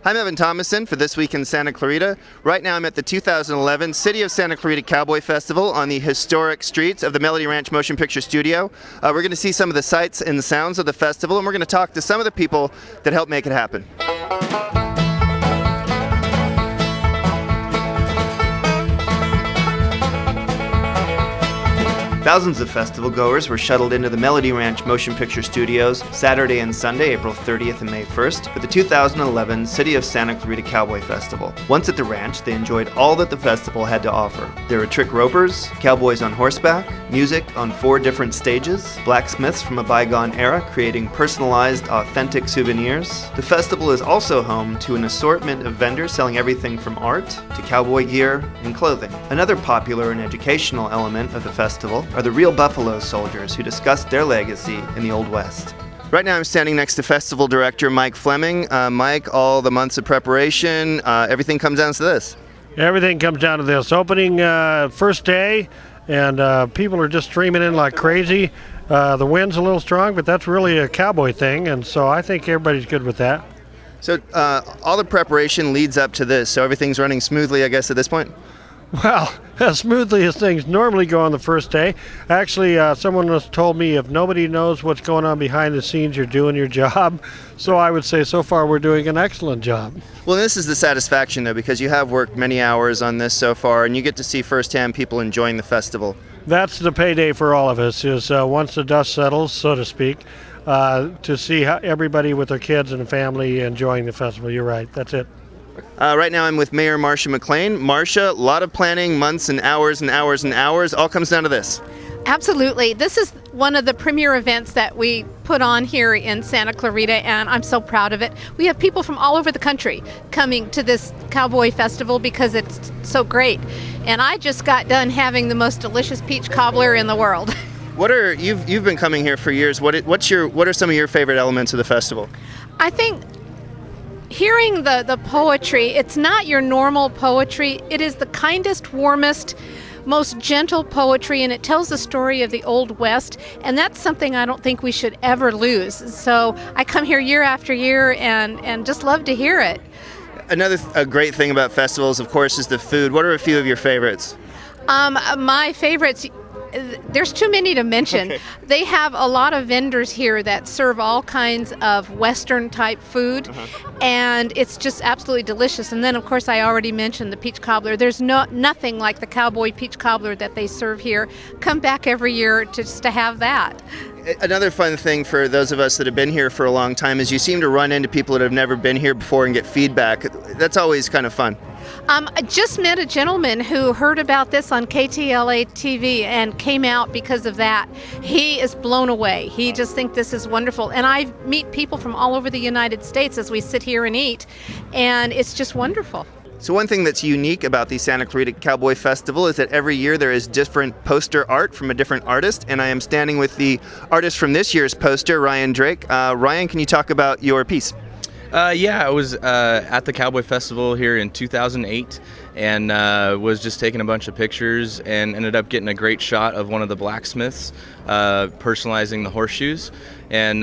I'm Evan Thomason for This Week in Santa Clarita. Right now I'm at the 2011 City of Santa Clarita Cowboy Festival on the historic streets of the Melody Ranch Motion Picture Studio. We're going to see some of the sights and sounds of the festival, and we're going to talk to some of the people that help make it happen. Thousands of festival goers were shuttled into the Melody Ranch Motion Picture Studios Saturday and Sunday, April 30th and May 1st, for the 2011 City of Santa Clarita Cowboy Festival. Once at the ranch, they enjoyed all that the festival had to offer. There were trick ropers, cowboys on horseback, music on 4 different stages, blacksmiths from a bygone era creating personalized, authentic souvenirs. The festival is also home to an assortment of vendors selling everything from art to cowboy gear and clothing. Another popular and educational element of the festival are the real Buffalo Soldiers who discussed their legacy in the Old West. Right now I'm standing next to Festival Director Mike Fleming. Mike, all the months of preparation, everything comes down to this. Everything comes down to this. Opening first day, and people are just streaming in like crazy. The wind's a little strong, but that's really a cowboy thing, and so I think everybody's good with that. So all the preparation leads up to this, so everything's running smoothly, I guess, at this point? Well, as smoothly as things normally go on the first day. Actually, someone has told me if nobody knows what's going on behind the scenes, you're doing your job. So I would say so far we're doing an excellent job. Well, this is the satisfaction, though, because you have worked many hours on this so far, and you get to see firsthand people enjoying the festival. That's the payday for all of us, is once the dust settles, so to speak, to see how everybody with their kids and family enjoying the festival. You're right, that's it. Right now I'm with Mayor Marcia McLean. Marcia, a lot of planning, months and hours and hours and hours, all comes down to this. Absolutely. This is one of the premier events that we put on here in Santa Clarita, and I'm so proud of it. We have people from all over the country coming to this Cowboy Festival because it's so great. And I just got done having the most delicious peach cobbler in the world. You've been coming here for years. What are some of your favorite elements of the festival? I think hearing the poetry, it's not your normal poetry. It is the kindest, warmest, most gentle poetry, and it tells the story of the Old West, and that's something I don't think we should ever lose. So I come here year after year and just love to hear it. A great thing about festivals, of course, is the food. What are a few of your favorites? My favorites, there's too many to mention. Okay. They have a lot of vendors here that serve all kinds of Western type food, and it's just absolutely delicious. And then, of course, I already mentioned the peach cobbler. There's nothing like the cowboy peach cobbler that they serve here. Come back every year just to have that. Another fun thing for those of us that have been here for a long time is you seem to run into people that have never been here before and get feedback. That's always kind of fun. I just met a gentleman who heard about this on KTLA TV and came out because of that. He is blown away. He just thinks this is wonderful. And I meet people from all over the United States as we sit here and eat, and it's just wonderful. So one thing that's unique about the Santa Clarita Cowboy Festival is that every year there is different poster art from a different artist, and I am standing with the artist from this year's poster, Ryan Drake. Ryan, can you talk about your piece? I was at the Cowboy Festival here in 2008 and was just taking a bunch of pictures and ended up getting a great shot of one of the blacksmiths personalizing the horseshoes, and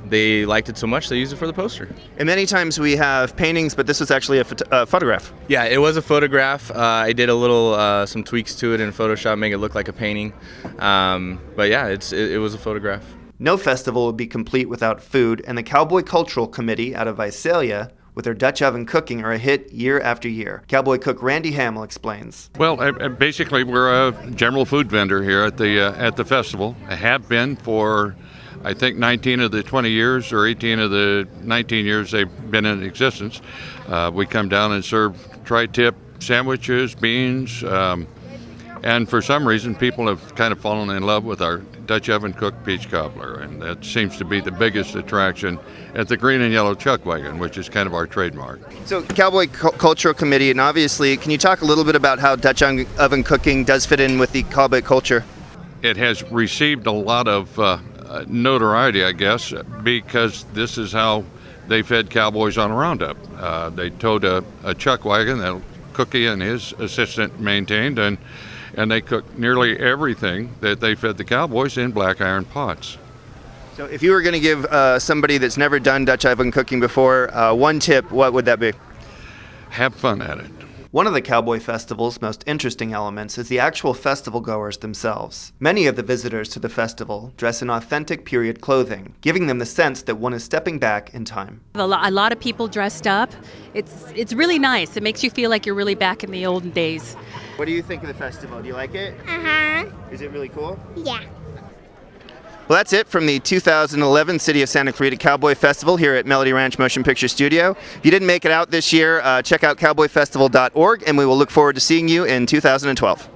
they liked it so much they used it for the poster. And many times we have paintings, but this was actually a photograph. Yeah, it was a photograph. I did a little some tweaks to it in Photoshop, make it look like a painting. But yeah, it was a photograph. No festival would be complete without food, and the Cowboy Cultural Committee out of Visalia, with their Dutch oven cooking, are a hit year after year. Cowboy cook Randy Hamill explains. Well, basically, we're a general food vendor here at the festival. I have been for, I think, 19 of the 20 years or 18 of the 19 years they've been in existence. We come down and serve tri-tip sandwiches, beans, and for some reason, people have kind of fallen in love with our Dutch oven cooked peach cobbler, and that seems to be the biggest attraction at the green and yellow chuck wagon, which is kind of our trademark. So Cowboy Cultural Committee, and obviously, can you talk a little bit about how Dutch oven cooking does fit in with the cowboy culture? It has received a lot of notoriety, I guess, because this is how they fed cowboys on a roundup. They towed a chuck wagon that Cookie and his assistant maintained, and they cooked nearly everything that they fed the cowboys in black iron pots. So if you were going to give somebody that's never done Dutch oven cooking before one tip, what would that be? Have fun at it. One of the Cowboy Festival's most interesting elements is the actual festival goers themselves. Many of the visitors to the festival dress in authentic period clothing, giving them the sense that one is stepping back in time. A lot of people dressed up. It's really nice. It makes you feel like you're really back in the olden days. What do you think of the festival? Do you like it? Uh-huh. Is it really cool? Yeah. Well, that's it from the 2011 City of Santa Clarita Cowboy Festival here at Melody Ranch Motion Picture Studio. If you didn't make it out this year, check out cowboyfestival.org, and we will look forward to seeing you in 2012.